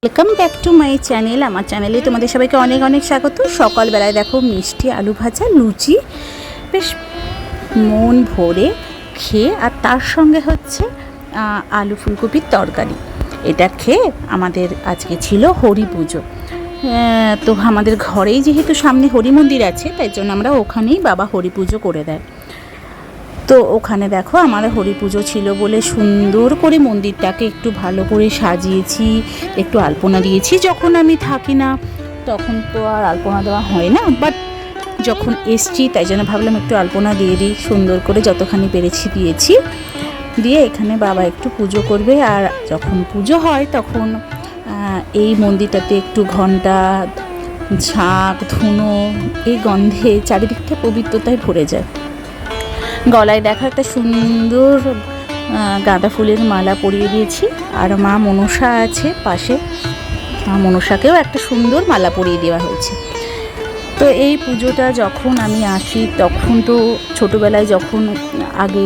Welcome back to my channel. আমার চ্যানেলে তোমাদের সবাইকে অনেক অনেক স্বাগত। সকালবেলায় দেখো মিষ্টি আলু ভাজা, লুচি, বেশ মন ভরে খেয়ে, আর তার সঙ্গে হচ্ছে আলু ফুলকপির তরকারি। এটা খেয়ে আমাদের আজকে ছিল হরি পুজো। তো আমাদের ঘরেই যেহেতু সামনে হরি মন্দির আছে, তাই জন্য আমরা ওখানেই বাবা হরি পুজো করে দেয়। তো ওখানে দেখো আমার হরি পুজো ছিল বলে সুন্দর করে মন্দিরটাকে একটু ভালো করে সাজিয়েছি, একটু আলপনা দিয়েছি। যখন আমি থাকি না তখন তো আর আলপনা দেওয়া হয় না, বাট যখন এসছি তাই জন্য ভাবলাম একটু আলপনা দিয়ে দিই। সুন্দর করে যতখানি পেরেছি দিয়েছি, দিয়ে এখানে বাবা একটু পুজো করবে। আর যখন পুজো হয় তখন এই মন্দিরটাতে একটু ঘণ্টা, ঝাঁক, ধুনো, এই গন্ধে চারিদিকটা পবিত্রতায় ভরে যায়। গলায় দেখা একটা সুন্দর গাঁদা ফুলের মালা পরিয়ে দিয়েছি। আর মা মনসা আছে পাশে, মা মনসাকেও একটা সুন্দর মালা পরিয়ে দেওয়া হয়েছে। তো এই পুজোটা যখন আমি আসি তখন তো ছোটোবেলায় যখন আগে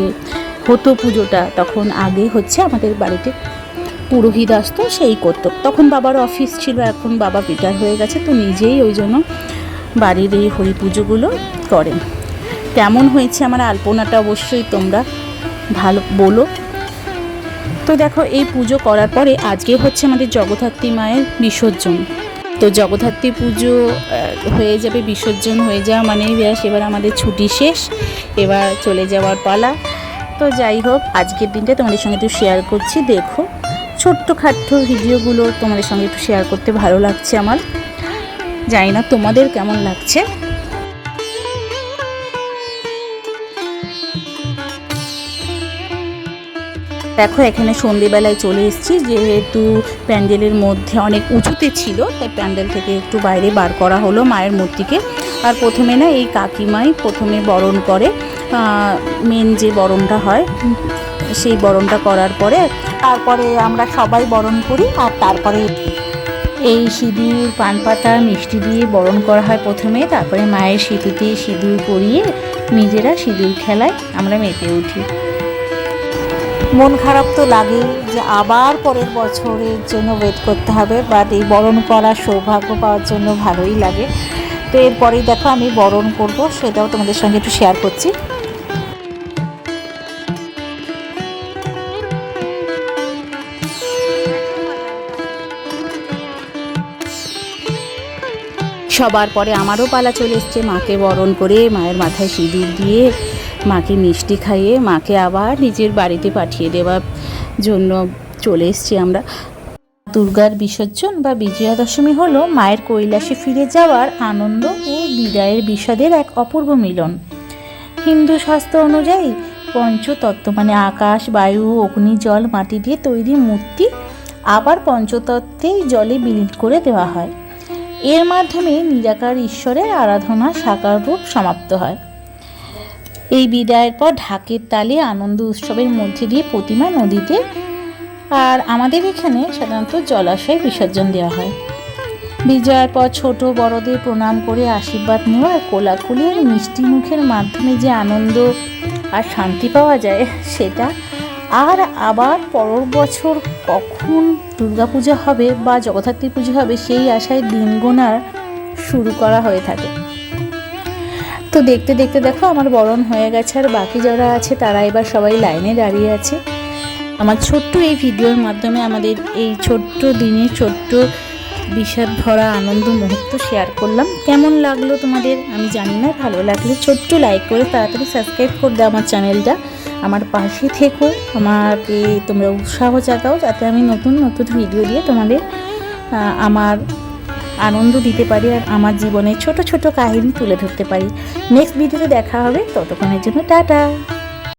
হতো পুজোটা, তখন আগে হচ্ছে আমাদের বাড়িতে পুরোহিত আসতো, সেই করতো। তখন বাবার অফিস ছিল, এখন বাবা রিটায়ার হয়ে গেছে, তো নিজেই ওই জন্য বাড়ির এই হরি পুজোগুলো করেন। কেমন হয়েছে আমার আলপনাটা অবশ্যই তোমরা ভালো বলো। তো দেখো এই পুজো করার পরে আজকে হচ্ছে আমাদের জগদ্ধাত্রী মায়ের বিসর্জন। তো জগদ্ধাত্রী পুজো হয়ে যাবে, বিসর্জন হয়ে যাওয়া মানেই ব্যাস এবার আমাদের ছুটি শেষ, এবার চলে যাওয়ার পালা। তো যাই হোক, আজকের দিনটা তোমাদের সঙ্গে একটু শেয়ার করছি। দেখো ছোট্টখাট্ট ভিডিওগুলো তোমাদের সঙ্গে একটু শেয়ার করতে ভালো লাগছে আমার। জানি না তোমাদের কেমন লাগছে। দেখো এখানে সন্ধেবেলায় চলে এসেছি, যেহেতু প্যান্ডেলের মধ্যে অনেক উঁচুতে ছিল, তাই প্যান্ডেল থেকে একটু বাইরে বার করা হলো মায়ের মূর্তিকে। আর প্রথমে না এই কাকিমাই প্রথমে বরণ করে, মেন যে বরণটা হয় সেই বরণটা করার পরে তারপরে আমরা সবাই বরণ করি। আর তারপরে এই সিঁদুর, পান পাতা, মিষ্টি দিয়ে বরণ করা হয় প্রথমে, তারপরে মায়ের সিঁথিতে সিঁদুর পরিয়ে নিজেরা সিঁদুর খেলায় আমরা মেতে উঠি। মন খারাপ তো লাগে যে আবার পরের বছরের জন্য ওয়েট করতে হবে, বাট এই বরণ করার সৌভাগ্য পাওয়ার জন্য ভালোই লাগে। তো এরপরেই দেখো আমি বরণ করব, সেটাও তোমাদের সঙ্গে একটু শেয়ার করছি। সবার পরে আমারও পালা চলে এসছে, মাকে বরণ করে মায়ের মাথায় সিঁদুর দিয়ে মাকে মিষ্টি খাইয়ে মাকে আবার নিজের বাড়িতে পাঠিয়ে দেওয়ার জন্য চলে এসছি আমরা। দুর্গার বিসর্জন বা বিজয়া দশমী হলো মায়ের কৈলাসে ফিরে যাওয়ার আনন্দ ও বিদায়ের বিষাদের এক অপূর্ব মিলন। হিন্দু শাস্ত্র অনুযায়ী পঞ্চতত্ত্ব মানে আকাশ, বায়ু, অগ্নি, জল, মাটি দিয়ে তৈরি মূর্তি আবার পঞ্চতত্ত্বেই জলে বিলীন করে দেওয়া হয়। এর মাধ্যমে নিরাকার ঈশ্বরের আরাধনা সাকার রূপ সমাপ্ত হয়। এই বিদায়ের পর ঢাকের তালে আনন্দ উৎসবের মধ্যে দিয়ে প্রতিমা নদীতে আর আমাদের এখানে সাধারণত জলাশয়ে বিসর্জন দেওয়া হয়। বিজয়ের পর ছোট বড়দের প্রণাম করে আশীর্বাদ নেওয়া আর কোলাকুলি আর মিষ্টি মুখের মাধ্যমে যে আনন্দ আর শান্তি পাওয়া যায়, সেটা আর আবার পরের বছর কখন দুর্গাপূজা হবে বা জগদ্ধাত্রী পুজো হবে সেই আশায় দিন গোনার শুরু করা হয়ে থাকে। তো দেখতে দেখতে দেখো আমার বরণ হয়ে গেছে, আর বাকি যারা আছে তারা এবার সবাই লাইনে দাঁড়িয়ে আছে। আমার ছোট্ট এই ভিডিওর মাধ্যমে আমাদের এই ছোট্ট দিনে ছোট্ট বিষাদ ভরা আনন্দ মুহূর্ত শেয়ার করলাম। কেমন লাগলো তোমাদের আমি জানি না, ভালো লাগলে ছোট্ট লাইক করে তাড়াতাড়ি সাবস্ক্রাইব করে দাও আমার চ্যানেলটা। আমার পাশে থেকো, আমাকে তোমরা উৎসাহ জাগাও যাতে আমি নতুন নতুন ভিডিও দিয়ে তোমাদের আমার আনন্দ দিতে পারি আর আমার জীবনের ছোট ছোট কাহিনী তুলে ধরতে পারি। নেক্সট ভিডিওতে দেখা হবে, ততক্ষণের জন্য টাটা।